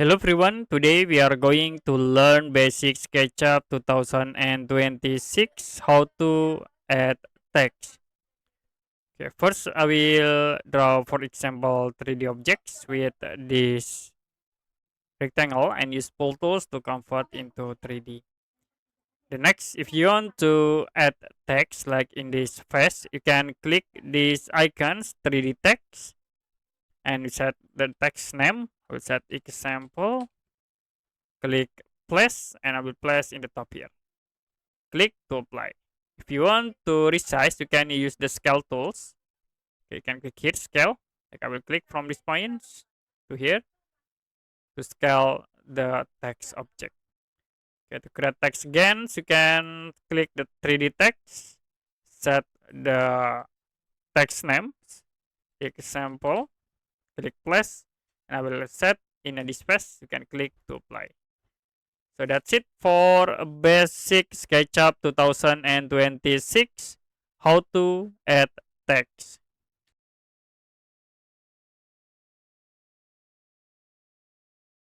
Hello everyone, today we are going to learn basic SketchUp 2026 how to add text. Okay, first I will draw for example 3D objects with this rectangle and use Pull tools to convert into 3D. The next, if you want to add text like in this face, you can click these icons 3D text and set the text name. I will set example, click place and I will place in the top here. Click to apply. If you want to resize, you can use the scale tools. Okay, you can click here, scale. Like I will click from this points to here to scale the text object. Okay, to create text again, you can click the 3D text, set the text name, example, click place, and I will set in a space. You can click to apply. So that's it for basic SketchUp 2026 how to add text.